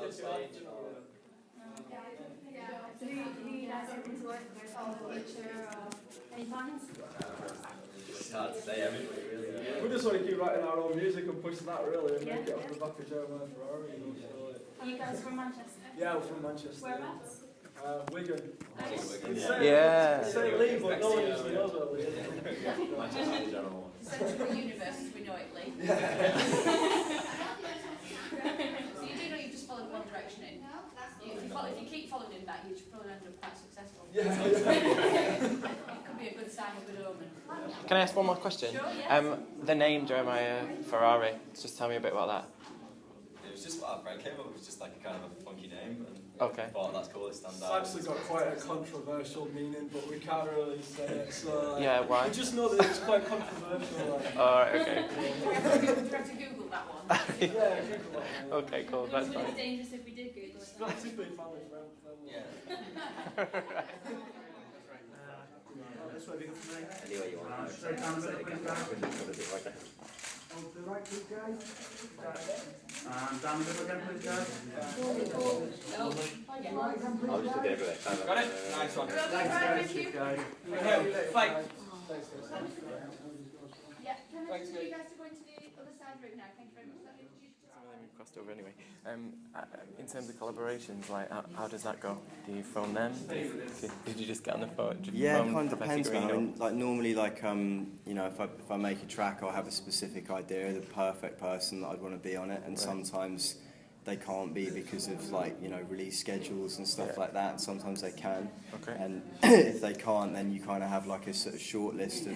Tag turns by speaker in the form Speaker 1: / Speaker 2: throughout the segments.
Speaker 1: backstage and all that.
Speaker 2: So who you guys hoping to work with in the future or any plans?
Speaker 1: It's hard to say, everybody really.
Speaker 3: We just want to keep writing our own music and push that really and make it off
Speaker 2: Yeah.
Speaker 3: the back of Jeramiah Ferrari.
Speaker 2: Are you guys from Manchester?
Speaker 3: Yeah, we're from Manchester.
Speaker 2: Whereabouts?
Speaker 3: Wigan.
Speaker 4: Yeah.
Speaker 3: Say Lee, but no one usually knows where Lee is.
Speaker 1: Manchester in general.
Speaker 5: Central universe as we know it, Lee. So you do know you just followed one direction in. If you keep following that, you should probably end up quite successful.
Speaker 3: Yeah.
Speaker 5: It could be a good sign, a good omen.
Speaker 4: Can I ask one more question?
Speaker 5: Sure, yes.
Speaker 4: The name Jeramiah Ferrari, just tell me a bit about that.
Speaker 1: It was just what our friend came up with, it was just like a kind of a funky name. And
Speaker 4: Okay.
Speaker 1: I thought that's cool, it stands
Speaker 3: It's
Speaker 1: out.
Speaker 3: actually got quite a controversial meaning, but we can't really say it. So
Speaker 4: Yeah, why?
Speaker 3: we just know that it's quite controversial.
Speaker 4: Alright, okay.
Speaker 5: We have to Google that one.
Speaker 3: Yeah, Google that one.
Speaker 4: Okay, cool, that's
Speaker 2: Would it be
Speaker 4: fine.
Speaker 2: dangerous if we did Google it?
Speaker 3: Practically family friend.
Speaker 1: Yeah.
Speaker 6: This way, big up for me.
Speaker 1: Anyway, you want
Speaker 6: Straight down a bit, please, guys.
Speaker 1: right there.
Speaker 6: Hold to the right, please, guys. And down the middle again, please, guys.
Speaker 1: I'll just do the other way.
Speaker 7: Got it? Nice one.
Speaker 6: Thanks, guys. Cheers, guys.
Speaker 7: Fight.
Speaker 5: Yeah, can I just get you guys to go into the other side room now? Thank you very much. Let me introduce you to
Speaker 4: Some of them we've crossed over anyway. In terms of collaborations, like how does that go? Do you phone them? Did you just get on the phone? Did you
Speaker 8: Yeah,
Speaker 4: phone
Speaker 8: it kind of
Speaker 4: Professor
Speaker 8: depends, man.
Speaker 4: Green
Speaker 8: I
Speaker 4: or-
Speaker 8: mean, like normally, like you know, if I make a track, I'll have a specific idea of the perfect person that I'd want to be on it, and sometimes they can't be because of like release schedules and stuff like that. And sometimes they can.
Speaker 4: Okay.
Speaker 8: And if they can't, then you kind of have like a sort of short list of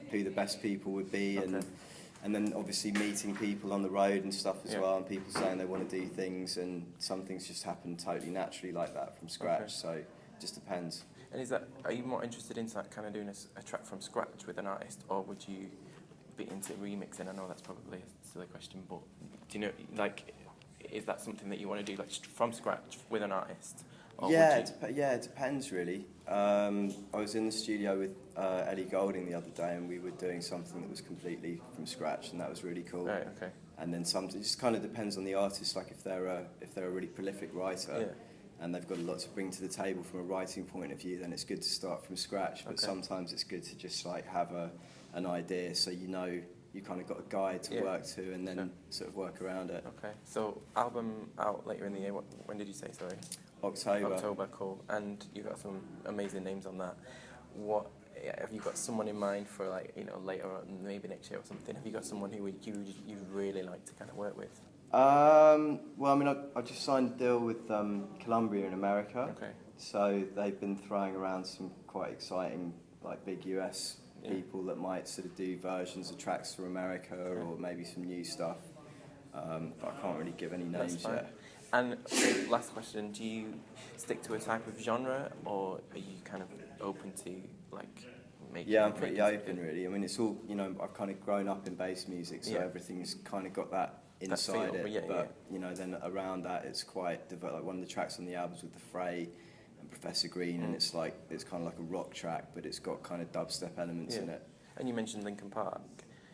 Speaker 8: who the best people would be, and then obviously meeting people on the road and stuff as well, and people saying they want to do things, and some things just happen totally naturally like that from scratch. So it just depends.
Speaker 4: And are you more interested in kind of doing a track from scratch with an artist, or would you be into remixing? I know that's probably a silly question, but do you know, like, is that something that you want to do, like, from scratch with an artist? Or
Speaker 8: Yeah, it depends really. I was in the studio with Ellie Goulding the other day, and we were doing something that was completely from scratch, and that was really cool.
Speaker 4: Right, okay.
Speaker 8: And then it just kind of depends on the artist. Like if they're a really prolific writer, and they've got a lot to bring to the table from a writing point of view, then it's good to start from scratch. But sometimes it's good to just like have an idea, so you kind of got a guide to work to, and then sort of work around it.
Speaker 4: Okay. So album out later in the year. When did you say? Sorry. October, cool. And you've got some amazing names on that. Have you got someone in mind for, like, later on, maybe next year or something? Have you got someone who you'd really like to kind of work with?
Speaker 8: Well, I mean, I just signed a deal with Columbia in America.
Speaker 4: Okay.
Speaker 8: So they've been throwing around some quite exciting, like, big US people that might sort of do versions of tracks from America or maybe some new stuff. But I can't really give any names yet.
Speaker 4: And last question, do you stick to a type of genre, or are you kind of open to, like, making...
Speaker 8: Yeah, I'm pretty open, really. I mean, it's all, I've kind of grown up in bass music, so everything's kind of got that inside it. But then around that, it's quite developed. Like one of the tracks on the albums with the Fray and Professor Green, and it's kind of like a rock track, but it's got kind of dubstep elements in it.
Speaker 4: And you mentioned Linkin Park,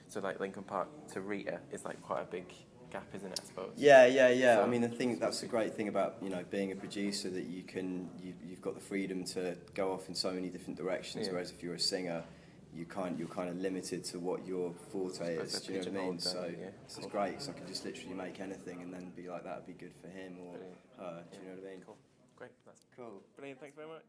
Speaker 4: so like Linkin Park to Rita is like quite a big gap, isn't it, I suppose?
Speaker 8: Yeah. So, I mean, that's the great thing about being a producer, that you've got the freedom to go off in so many different directions. Whereas if you're a singer, you're kind of limited to what your forte is. Do you know what I mean? So it's great, because I can just literally make anything and then be like, that'd be good for him or her. Do you know what I mean?
Speaker 4: Cool. Great. That's
Speaker 8: cool.
Speaker 4: Brilliant. Thanks very much.